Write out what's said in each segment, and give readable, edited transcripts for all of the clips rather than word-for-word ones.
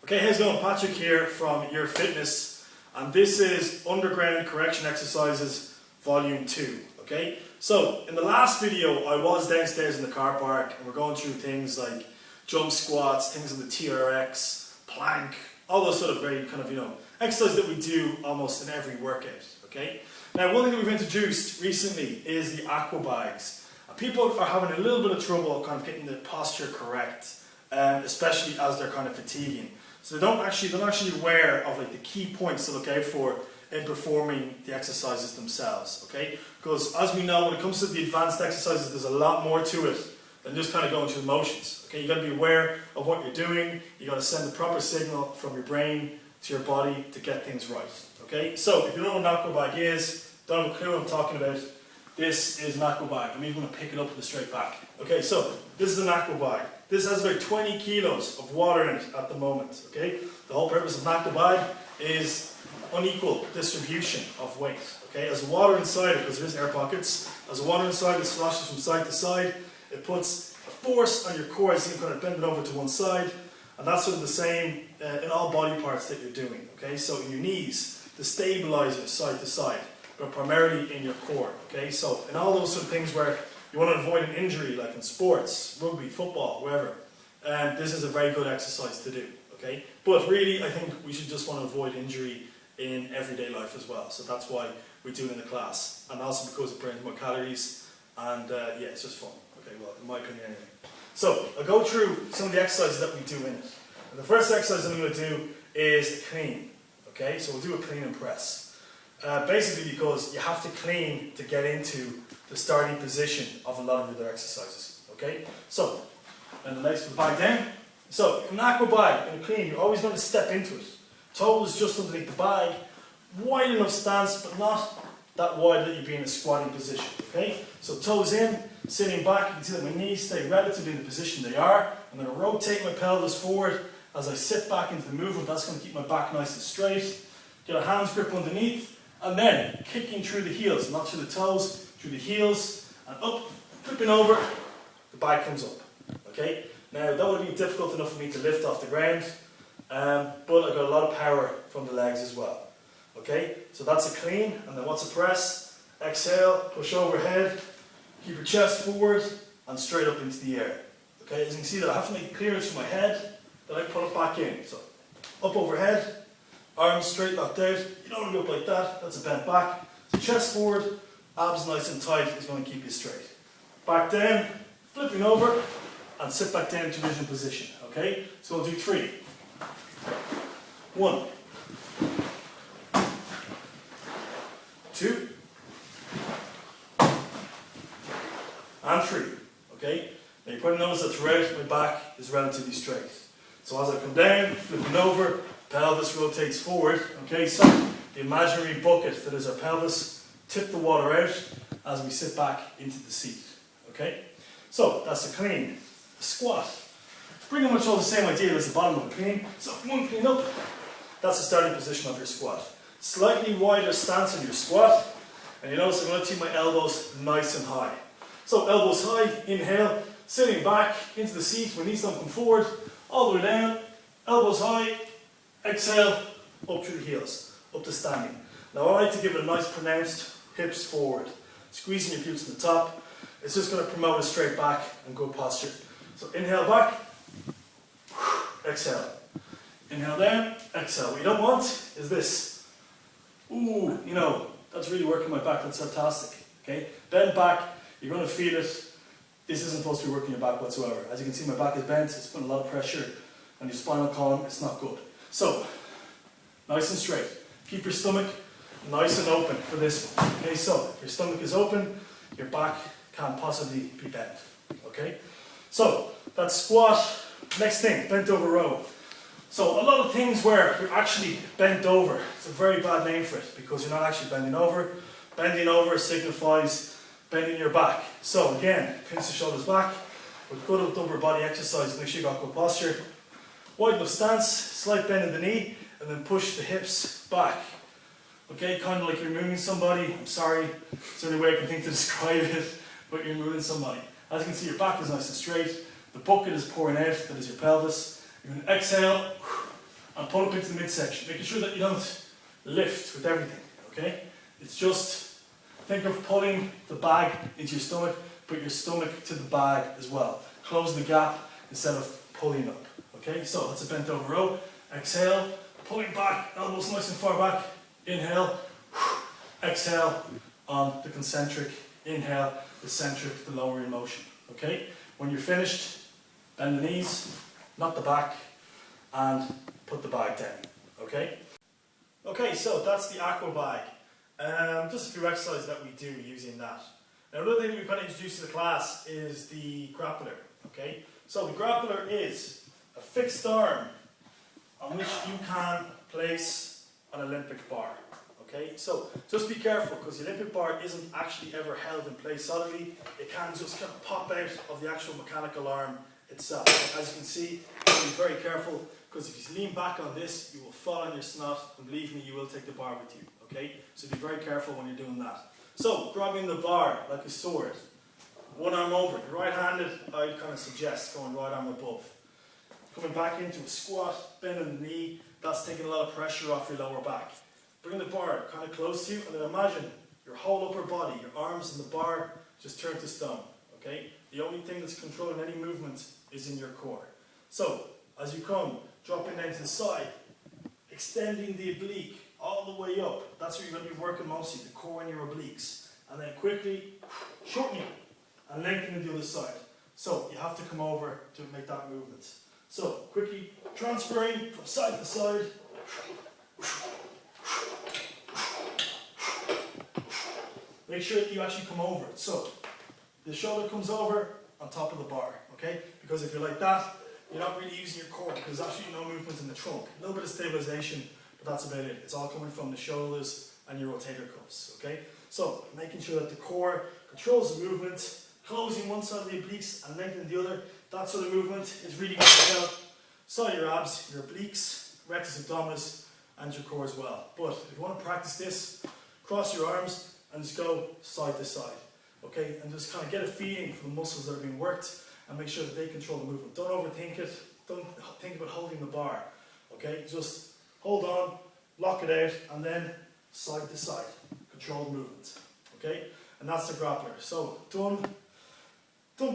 Okay, how's it going? Patrick here from Your Fitness, and this is Underground Correction Exercises Volume 2. Okay, so in the last video I was downstairs in the car park and we're going through things like jump squats, things on the TRX, plank, all those sort of very kind of, exercises that we do almost in every workout. Okay, now one thing that we've introduced recently is the aqua bags. People are having a little bit of trouble kind of getting the posture correct, especially as they're kind of fatiguing. So they're not actually aware of like the key points to look out for in performing the exercises themselves. Okay, because as we know, when it comes to the advanced exercises, there's a lot more to it than just kind of going through the motions. Okay, you got to be aware of what you're doing. You got to send the proper signal from your brain to your body to get things right. Okay, so if you don't know what an aqua bag is, don't have a clue what I'm talking about, this is an aqua bag. I'm even going to pick it up with a straight back. Okay, so this is an aqua bag. This has about 20 kilos of water in it at the moment. Okay, the whole purpose of an aqua bag is unequal distribution of weight. Okay, as the water inside it, because there is air pockets, as the water inside it sloshes from side to side, it puts a force on your core as you kind of bend it over to one side, and that's sort of the same in all body parts that you're doing. Okay, so in your knees, the stabilizer side to side, but primarily in your core. Okay, so in all those sort of things where you want to avoid an injury, like in sports, rugby, football, wherever, this is a very good exercise to do. Okay, but really I think we should just want to avoid injury in everyday life as well. So that's why we do it in the class, and also because it burns more calories, and yeah, it's just fun. Okay, well, in my opinion anyway. So I'll go through some of the exercises that we do in it. And the first exercise I'm going to do is clean. Okay, so we'll do a clean and press. Basically because you have to clean to get into the starting position of a lot of the other exercises. Okay, so and the legs will back down. So in an aqua bag, in a clean, you're always going to step into it. Toes just underneath the bag, wide enough stance, but not that wide that you'd be in a squatting position. Okay, so toes in, sitting back. You can see that my knees stay relatively in the position they are. I'm going to rotate my pelvis forward as I sit back into the movement. That's going to keep my back nice and straight. Get a hands grip underneath. And then kicking through the heels, not through the toes, through the heels, and up, flipping over, the back comes up. Okay, now that would be difficult enough for me to lift off the ground, but I got a lot of power from the legs as well. Okay, so that's a clean, and then what's a press? Exhale, push overhead, keep your chest forward, and straight up into the air. Okay, as you can see that I have to make clearance from my head, then I pull it back in. So up overhead, arms straight locked out. You don't want to go up like that, that's a bent back. So chest forward, abs nice and tight is going to keep you straight. Back down, flipping over, and sit back down to original position. Okay, so we'll do 3. 1, 2, and 3. Okay, now you probably notice that throughout my back is relatively straight. So as I come down, flipping over, pelvis rotates forward. Okay, so the imaginary bucket that is our pelvis, tip the water out as we sit back into the seat. Okay, so that's the clean. The squat, pretty much all the same idea as the bottom of a clean. So one clean up, that's the starting position of your squat. Slightly wider stance on your squat, and you notice I'm going to keep my elbows nice and high. So elbows high, inhale, sitting back into the seat, my knees don't come forward, all the way down, elbows high. Exhale, up through the heels, up to standing. Now I like to give it a nice pronounced hips forward. Squeezing your glutes to the top. It's just going to promote a straight back and good posture. So inhale back, exhale. Inhale down, exhale. What you don't want is this. Ooh, that's really working my back, that's fantastic. Okay, bend back, you're going to feel it. This isn't supposed to be working your back whatsoever. As you can see, my back is bent, it's putting a lot of pressure on your spinal column, it's not good. So, nice and straight. Keep your stomach nice and open for this one. Okay, so if your stomach is open, your back can't possibly be bent. Okay, so that's squat. Next thing, bent over row. So a lot of things where you're actually bent over, it's a very bad name for it because you're not actually bending over. Bending over signifies bending your back. So again, pinch the shoulders back with good upper body exercise. Make sure you got good posture. Wide enough stance, slight bend in the knee, and then push the hips back. Okay, kind of like you're moving somebody. I'm sorry, it's the only way I can think to describe it, but you're moving somebody. As you can see, your back is nice and straight. The bucket is pouring out, that is your pelvis. You're going to exhale, and pull up into the midsection, making sure that you don't lift with everything, okay? It's just, think of pulling the bag into your stomach, put your stomach to the bag as well. Close the gap instead of pulling up, okay? So that's a bent over row. Exhale, pulling back, elbows nice and far back. Inhale, exhale on the concentric. Inhale, the centric, the lower in motion, okay? When you're finished, bend the knees, not the back, and put the bag down, okay? Okay, so that's the aqua bag. Just a few exercises that we do using that. Now, another thing we've got to introduce to the class is the grappler, okay? So the grappler is a fixed arm on which you can place an Olympic bar, okay? So just be careful, because the Olympic bar isn't actually ever held in place solidly. It can just kind of pop out of the actual mechanical arm itself. As you can see, be very careful, because if you lean back on this, you will fall on your snot, and believe me, you will take the bar with you, okay? So be very careful when you're doing that. So, grabbing the bar like a sword, one arm over. If you're right-handed, I'd kind of suggest going right arm above. Coming back into a squat, bending the knee, that's taking a lot of pressure off your lower back. Bring the bar kind of close to you, and then imagine your whole upper body, your arms and the bar, just turn to stone, okay? The only thing that's controlling any movement is in your core. So, as you come, dropping down to the side, extending the oblique all the way up. That's where you're going to be working mostly, the core and your obliques. And then quickly shortening and lengthening the other side. So you have to come over to make that movement. So quickly transferring from side to side. Make sure that you actually come over it. So the shoulder comes over on top of the bar, okay? Because if you're like that, you're not really using your core, because there's actually no movement in the trunk. A little bit of stabilization, but that's about it. It's all coming from the shoulders and your rotator cuffs, okay? So, making sure that the core controls the movement, closing one side of the obliques and lengthening the other. That sort of movement is really going to help side of your abs, your obliques, rectus abdominis, and your core as well. But if you want to practice this, cross your arms and just go side to side, okay? And just kind of get a feeling for the muscles that are being worked and make sure that they control the movement. Don't overthink it. Don't think about holding the bar, okay? Just hold on, lock it out, and then side to side. Control the movement, okay? And that's the grappler. So done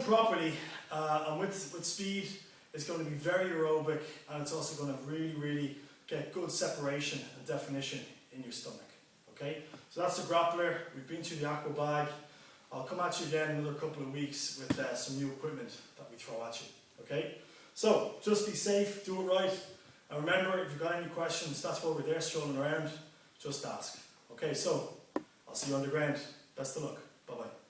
properly and with speed, it's going to be very aerobic, and it's also going to really get good separation and definition in your stomach, okay? So that's the grappler. We've been through the aqua bag. I'll come at you again in another couple of weeks with some new equipment that we throw at you, okay? So just be safe, do it right, and remember, if you've got any questions, that's why we're there strolling around, just ask. Okay, so I'll see you on the ground. Best of luck. Bye-bye.